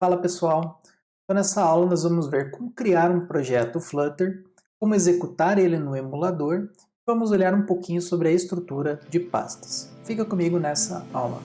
Fala pessoal, então nessa aula nós vamos ver como criar um projeto Flutter, como executar ele no emulador, e vamos olhar um pouquinho sobre a estrutura de pastas. Fica comigo nessa aula.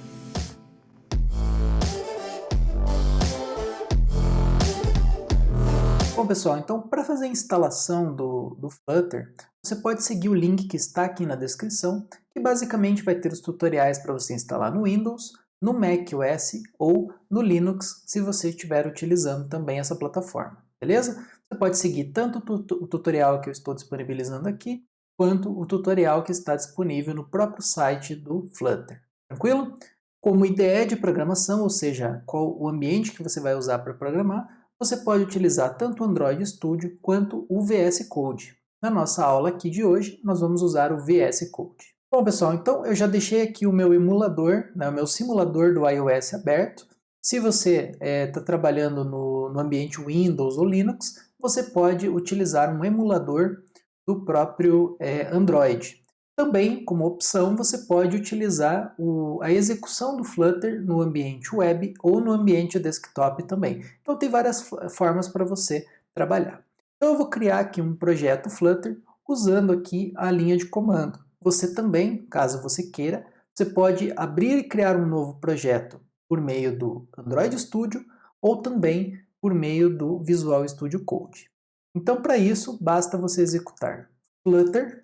Bom pessoal, então para fazer a instalação do Flutter, você pode seguir o link que está aqui na descrição, que basicamente vai ter os tutoriais para você instalar no Windows, no macOS ou no Linux, se você estiver utilizando também essa plataforma, beleza? Você pode seguir tanto o tutorial que eu estou disponibilizando aqui, quanto o tutorial que está disponível no próprio site do Flutter, tranquilo? Como IDE de programação, ou seja, qual o ambiente que você vai usar para programar, você pode utilizar tanto o Android Studio quanto o VS Code. Na nossa aula aqui de hoje, nós vamos usar o VS Code. Bom pessoal, então eu já deixei aqui o meu emulador, o meu simulador do iOS aberto. Se você está trabalhando no ambiente Windows ou Linux, você pode utilizar um emulador do próprio Android. Também, como opção, você pode utilizar a execução do Flutter no ambiente web ou no ambiente desktop também. Então tem várias formas para você trabalhar. Então eu vou criar aqui um projeto Flutter usando aqui a linha de comando. Você também, caso você queira, você pode abrir e criar um novo projeto por meio do Android Studio ou também por meio do Visual Studio Code. Então, para isso, basta você executar Flutter,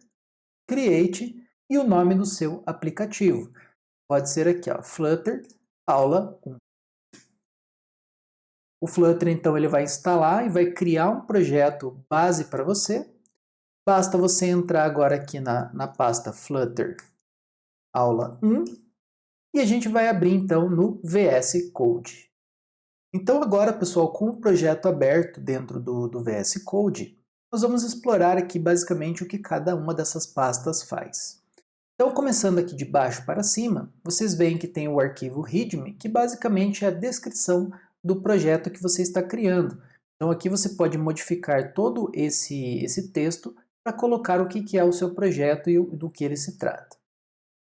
Create e o nome do seu aplicativo. Pode ser aqui, ó, Flutter Aula 1. O Flutter, então, ele vai instalar e vai criar um projeto base para você. Basta você entrar agora aqui na pasta Flutter Aula 1 e a gente vai abrir então no VS Code. Então agora, pessoal, com o projeto aberto dentro do VS Code, nós vamos explorar aqui basicamente o que cada uma dessas pastas faz. Então, começando aqui de baixo para cima, vocês veem que tem o arquivo README, que basicamente é a descrição do projeto que você está criando. Então aqui você pode modificar todo esse texto para colocar o que é o seu projeto e do que ele se trata.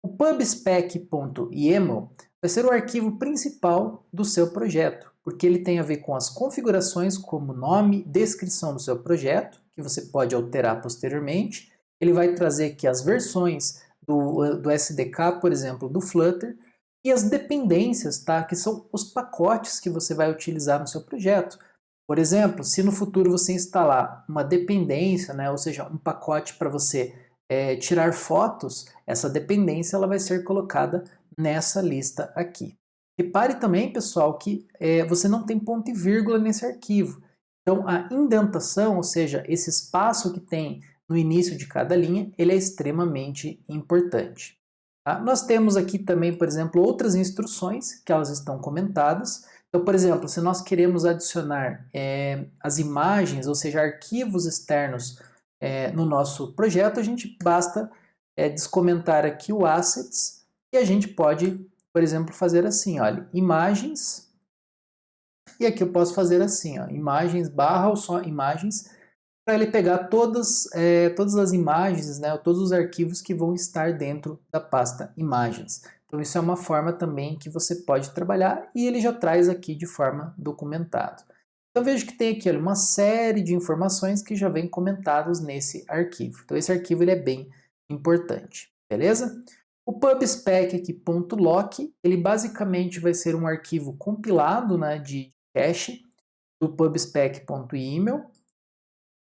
O pubspec.yaml vai ser o arquivo principal do seu projeto, porque ele tem a ver com as configurações como nome, descrição do seu projeto, que você pode alterar posteriormente. Ele vai trazer aqui as versões do SDK, por exemplo, do Flutter, e as dependências, tá? Que são os pacotes que você vai utilizar no seu projeto. Por exemplo, se no futuro você instalar uma dependência, né, ou seja, um pacote para você tirar fotos, essa dependência ela vai ser colocada nessa lista aqui. Repare também, pessoal, que você não tem ponto e vírgula nesse arquivo. Então, a indentação, ou seja, esse espaço que tem no início de cada linha, ele é extremamente importante. Tá? Nós temos aqui também, por exemplo, outras instruções que elas estão comentadas. Então, por exemplo, se nós queremos adicionar as imagens, ou seja, arquivos externos no nosso projeto, a gente basta descomentar aqui o assets e a gente pode, por exemplo, fazer assim, olha, imagens, e aqui eu posso fazer assim, ó, imagens barra ou só imagens, para ele pegar todas as imagens, né, todos os arquivos que vão estar dentro da pasta imagens. Então isso é uma forma também que você pode trabalhar e ele já traz aqui de forma documentada. Então veja que tem aqui olha, uma série de informações que já vem comentadas nesse arquivo. Então esse arquivo ele é bem importante, beleza? O pubspec aqui .lock, ele basicamente vai ser um arquivo compilado, né, de cache do pubspec.yaml.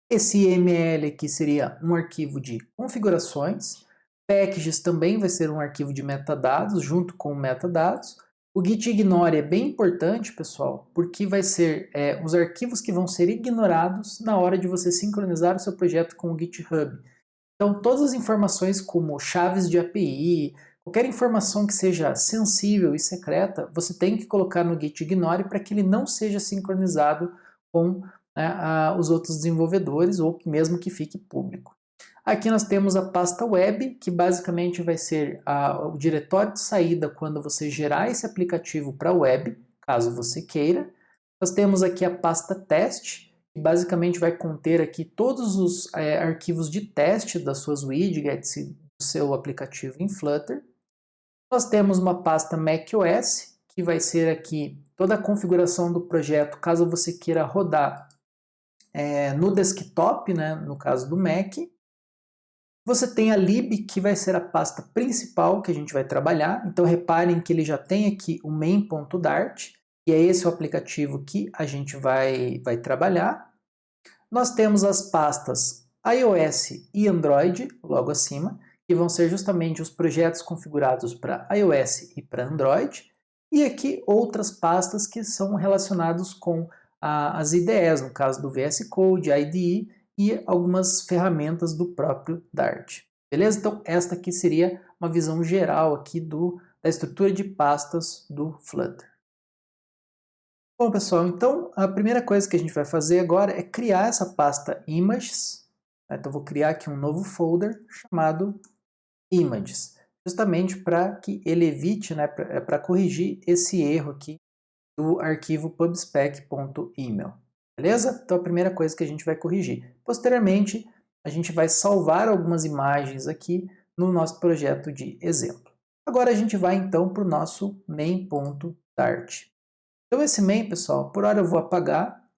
Esse YML aqui seria um arquivo de configurações. Packages também vai ser um arquivo de metadados, junto com metadados. O gitignore é bem importante, pessoal, porque vai ser os arquivos que vão ser ignorados na hora de você sincronizar o seu projeto com o GitHub. Então, todas as informações como chaves de API, qualquer informação que seja sensível e secreta, você tem que colocar no gitignore para que ele não seja sincronizado com os outros desenvolvedores ou mesmo que fique público. Aqui nós temos a pasta web, que basicamente vai ser o diretório de saída quando você gerar esse aplicativo para a web, caso você queira. Nós temos aqui a pasta teste, que basicamente vai conter aqui todos os arquivos de teste das suas widgets e do seu aplicativo em Flutter. Nós temos uma pasta macOS, que vai ser aqui toda a configuração do projeto, caso você queira rodar no desktop, né, no caso do Mac. Você tem a lib, que vai ser a pasta principal que a gente vai trabalhar. Então reparem que ele já tem aqui o main.dart, e é esse o aplicativo que a gente vai trabalhar. Nós temos as pastas iOS e Android, logo acima, que vão ser justamente os projetos configurados para iOS e para Android. E aqui outras pastas que são relacionadas com as IDEs, no caso do VS Code, IDE, e algumas ferramentas do próprio Dart. Beleza? Então esta aqui seria uma visão geral aqui da estrutura de pastas do Flutter. Bom pessoal, então a primeira coisa que a gente vai fazer agora é criar essa pasta images. Então vou criar aqui um novo folder chamado images, justamente para que ele evite, né, para corrigir esse erro aqui do arquivo pubspec.email. Beleza? Então a primeira coisa que a gente vai corrigir. Posteriormente, a gente vai salvar algumas imagens aqui no nosso projeto de exemplo. Agora a gente vai então para o nosso main.dart. Então esse main, pessoal, por hora eu vou apagar,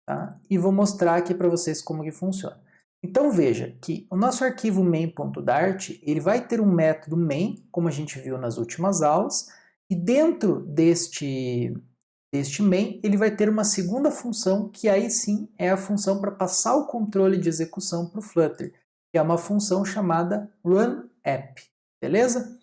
tá? E vou mostrar aqui para vocês como que funciona. Então veja que o nosso arquivo main.dart, ele vai ter um método main, como a gente viu nas últimas aulas, e dentro deste main, ele vai ter uma segunda função, que aí sim é a função para passar o controle de execução para o Flutter, que é uma função chamada runApp, beleza?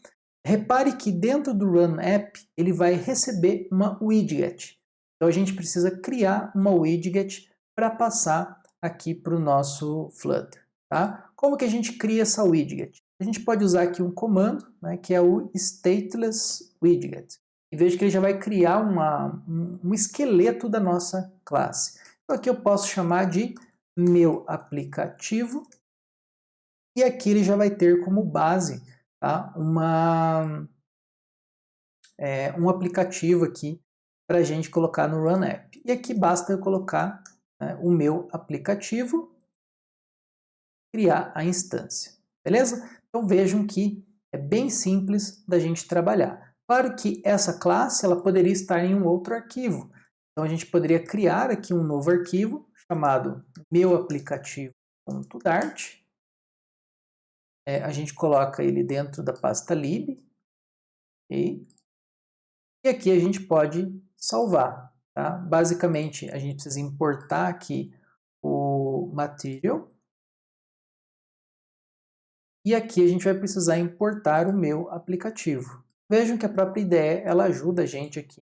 Repare que dentro do runApp, ele vai receber uma widget. Então a gente precisa criar uma widget para passar aqui para o nosso Flutter. Tá? Como que a gente cria essa widget? A gente pode usar aqui um comando, né, que é o stateless widget. E veja que ele já vai criar um esqueleto da nossa classe. Então aqui eu posso chamar de meu aplicativo. E aqui ele já vai ter como base, tá, um aplicativo aqui para a gente colocar no runApp. E aqui basta eu colocar, né, o meu aplicativo, criar a instância. Beleza? Então vejam que é bem simples da gente trabalhar. Claro que essa classe ela poderia estar em um outro arquivo. Então a gente poderia criar aqui um novo arquivo chamado meuaplicativo.dart. A gente coloca ele dentro da pasta lib. Okay? E aqui a gente pode salvar. Tá? Basicamente a gente precisa importar aqui o material. E aqui a gente vai precisar importar o meu aplicativo. Vejam que a própria IDE ela ajuda a gente aqui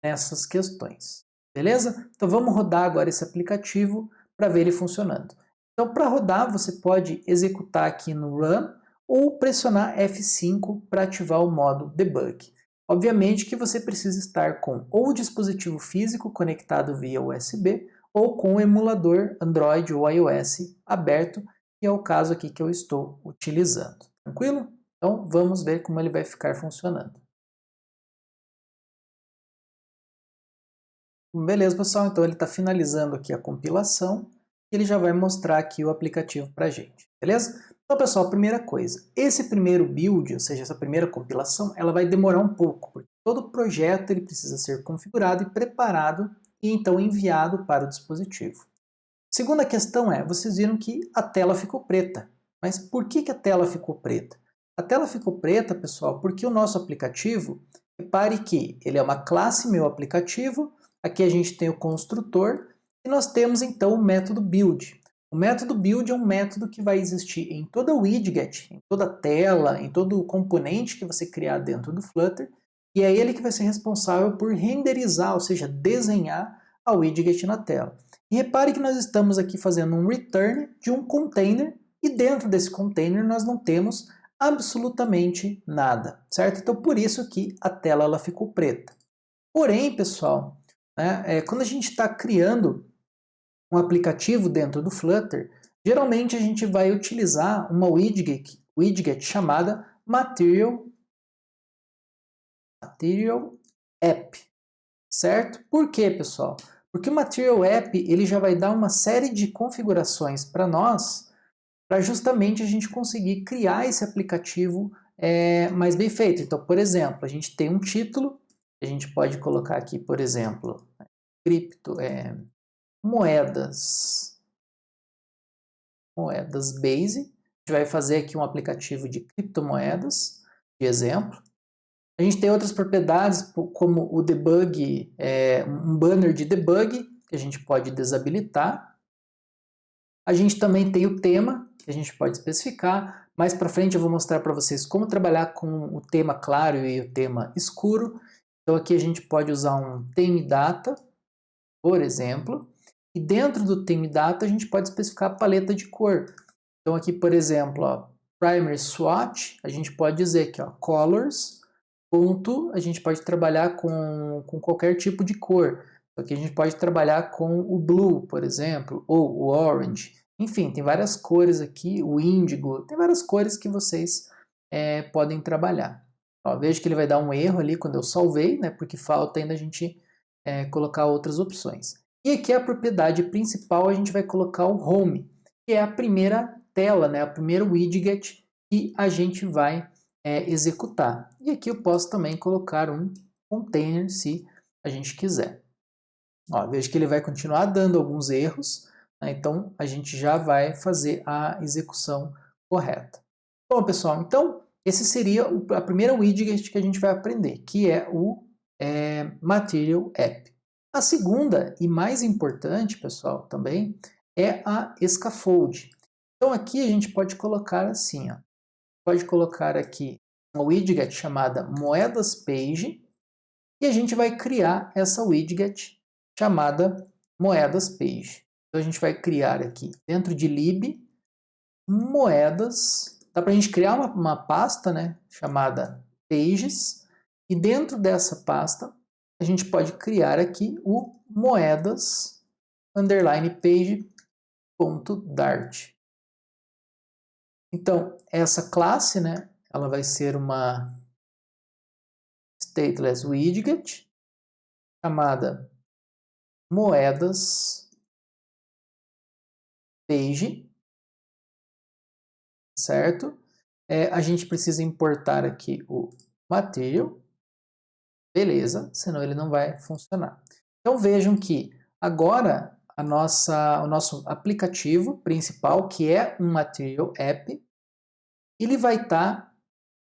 nessas questões. Beleza? Então vamos rodar agora esse aplicativo para ver ele funcionando. Então para rodar você pode executar aqui no Run ou pressionar F5 para ativar o modo Debug. Obviamente que você precisa estar com ou o dispositivo físico conectado via USB ou com o emulador Android ou iOS aberto, que é o caso aqui que eu estou utilizando. Tranquilo? Então vamos ver como ele vai ficar funcionando. Beleza, pessoal, então ele está finalizando aqui a compilação e ele já vai mostrar aqui o aplicativo para a gente, beleza? Então, pessoal, primeira coisa, esse primeiro build, ou seja, essa primeira compilação, ela vai demorar um pouco, porque todo projeto ele precisa ser configurado e preparado e então enviado para o dispositivo. Segunda questão é, vocês viram que a tela ficou preta, mas por que a tela ficou preta? A tela ficou preta, pessoal, porque o nosso aplicativo, repare que ele é uma classe meu aplicativo. Aqui a gente tem o construtor e nós temos então o método build. O método build é um método que vai existir em toda widget, em toda tela, em todo componente que você criar dentro do Flutter, e é ele que vai ser responsável por renderizar, ou seja, desenhar a widget na tela. E repare que nós estamos aqui fazendo um return de um container e dentro desse container nós não temos absolutamente nada, certo? Então por isso que a tela ela ficou preta. Porém, pessoal, quando a gente está criando um aplicativo dentro do Flutter, geralmente a gente vai utilizar uma widget chamada Material App, certo? Por quê, pessoal? Porque o Material App ele já vai dar uma série de configurações para nós, para justamente a gente conseguir criar esse aplicativo mais bem feito. Então, por exemplo, a gente tem um título, a gente pode colocar aqui, por exemplo, cripto, moedas base. A gente vai fazer aqui um aplicativo de criptomoedas, de exemplo. A gente tem outras propriedades, como o debug, um banner de debug, que a gente pode desabilitar. A gente também tem o tema, que a gente pode especificar. Mais para frente eu vou mostrar para vocês como trabalhar com o tema claro e o tema escuro. Então aqui a gente pode usar um theme data, por exemplo. E dentro do theme data a gente pode especificar a paleta de cor. Então aqui, por exemplo, ó, primary swatch, a gente pode dizer aqui, ó, colors, ponto, a gente pode trabalhar com qualquer tipo de cor. Aqui a gente pode trabalhar com o blue, por exemplo, ou o orange. Enfim, tem várias cores aqui, o índigo, tem várias cores que vocês podem trabalhar. Ó, vejo que ele vai dar um erro ali quando eu salvei, né, porque falta ainda a gente colocar outras opções. E aqui a propriedade principal, a gente vai colocar o home, que é a primeira tela, né, o primeiro widget que a gente vai executar. E aqui eu posso também colocar um container se a gente quiser. Ó, veja que ele vai continuar dando alguns erros, né? Então a gente já vai fazer a execução correta. Bom, pessoal, então esse seria a primeira widget que a gente vai aprender, que é o Material App. A segunda e mais importante, pessoal, também é a Scaffold. Então aqui a gente pode colocar assim, ó, pode colocar aqui uma widget chamada Moedas Page e a gente vai criar essa widget chamada Moedas Page. Então a gente vai criar aqui dentro de lib moedas. Dá para a gente criar uma pasta, né, chamada pages, e dentro dessa pasta a gente pode criar aqui o moedas underline page.dart. Então essa classe, né, ela vai ser uma stateless widget chamada moedas page, certo? A gente precisa importar aqui o material, beleza, senão ele não vai funcionar. Então vejam que agora o nosso aplicativo principal, que é um Material App, ele vai estar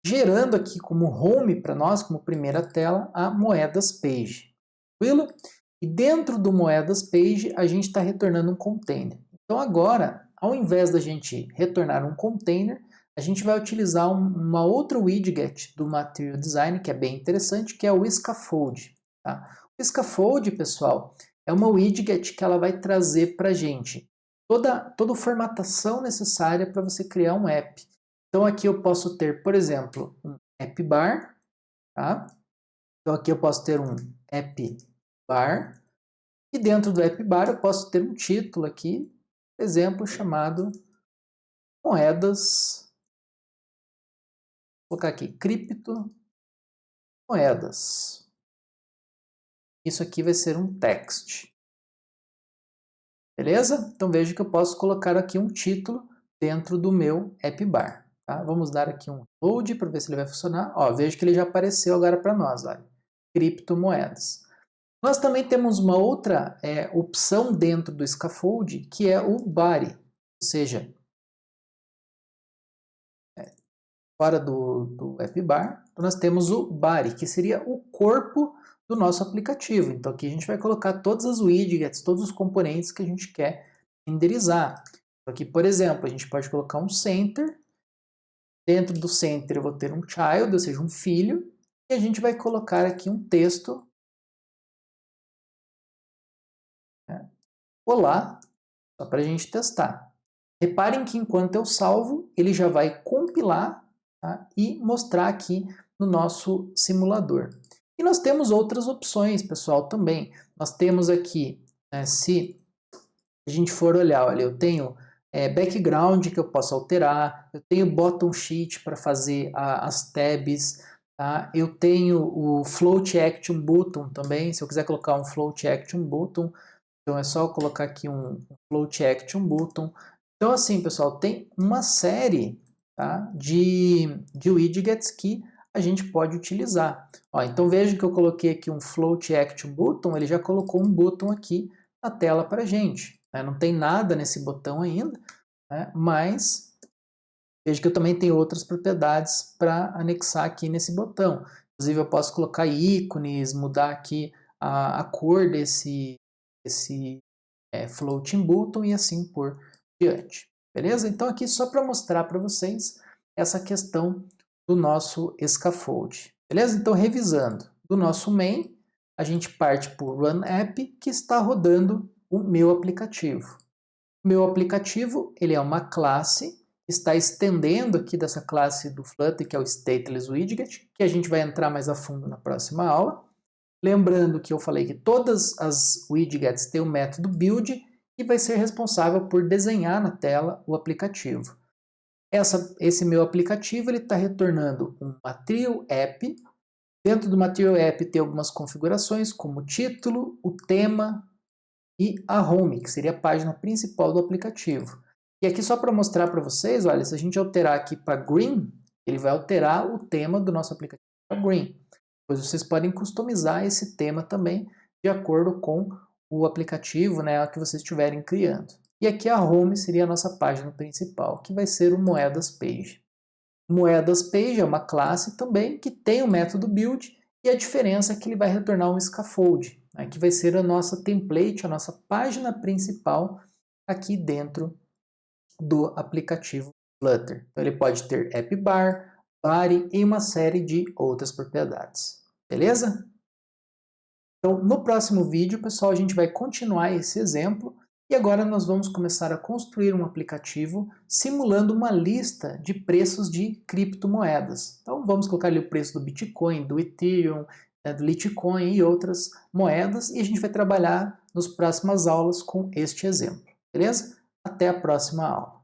gerando aqui como home para nós, como primeira tela, a Moedas Page. Tranquilo? E dentro do Moedas Page a gente está retornando um container. Então agora, ao invés da gente retornar um container, a gente vai utilizar uma outra widget do Material Design, que é bem interessante, que é o Scaffold. Tá? O Scaffold, pessoal, é uma widget que ela vai trazer para a gente toda a formatação necessária para você criar um app. Então aqui eu posso ter, por exemplo, um app bar. Tá? Então aqui eu posso ter um app bar. E dentro do app bar eu posso ter um título aqui, por exemplo, chamado moedas. Vou colocar aqui, criptomoedas. Isso aqui vai ser um text. Beleza? Então veja que eu posso colocar aqui um título dentro do meu app bar. Tá? Vamos dar aqui um load para ver se ele vai funcionar. Ó, veja que ele já apareceu agora para nós. Olha. Criptomoedas. Nós também temos uma outra opção dentro do Scaffold, que é o body. Ou seja, fora do app bar, nós temos o body, que seria o corpo do nosso aplicativo. Então aqui a gente vai colocar todas as widgets, todos os componentes que a gente quer renderizar. Então, aqui, por exemplo, a gente pode colocar um center. Dentro do center eu vou ter um child, ou seja, um filho. E a gente vai colocar aqui um texto. Né? Olá, só para a gente testar. Reparem que enquanto eu salvo, ele já vai compilar, tá? E mostrar aqui no nosso simulador. E nós temos outras opções, pessoal, também. Nós temos aqui, né, se a gente for olhar, olha, eu tenho background que eu posso alterar, eu tenho bottom sheet para fazer as tabs, tá? Eu tenho o float action button também, se eu quiser colocar um float action button, então é só eu colocar aqui um float action button. Então assim, pessoal, tem uma série tá? de widgets que a gente pode utilizar. Ó, então veja que eu coloquei aqui um Float Action Button, ele já colocou um botão aqui na tela para a gente. Né? Não tem nada nesse botão ainda, né? Mas veja que eu também tenho outras propriedades para anexar aqui nesse botão. Inclusive eu posso colocar ícones, mudar aqui a cor desse Floating Button e assim por diante. Beleza? Então aqui só para mostrar para vocês essa questão do nosso scaffold. Beleza? Então revisando, do nosso main, a gente parte para o Run App, que está rodando o meu aplicativo. O meu aplicativo, ele é uma classe, está estendendo aqui dessa classe do Flutter, que é o Stateless Widget, que a gente vai entrar mais a fundo na próxima aula. Lembrando que eu falei que todas as widgets têm o método build e vai ser responsável por desenhar na tela o aplicativo. Esse meu aplicativo está retornando um Material App. Dentro do Material App tem algumas configurações, como o título, o tema e a home, que seria a página principal do aplicativo. E aqui só para mostrar para vocês, olha, se a gente alterar aqui para green, ele vai alterar o tema do nosso aplicativo para green. Pois vocês podem customizar esse tema também de acordo com o aplicativo, né, que vocês estiverem criando. E aqui a home seria a nossa página principal, que vai ser o Moedas Page. Moedas Page é uma classe também que tem o método build e a diferença é que ele vai retornar um scaffold, né, que vai ser a nossa template, a nossa página principal aqui dentro do aplicativo Flutter. Então ele pode ter app bar, body e uma série de outras propriedades. Beleza? Então, no próximo vídeo, pessoal, a gente vai continuar esse exemplo e agora nós vamos começar a construir um aplicativo simulando uma lista de preços de criptomoedas. Então, vamos colocar ali o preço do Bitcoin, do Ethereum, do Litecoin e outras moedas e a gente vai trabalhar nas próximas aulas com este exemplo. Beleza? Até a próxima aula.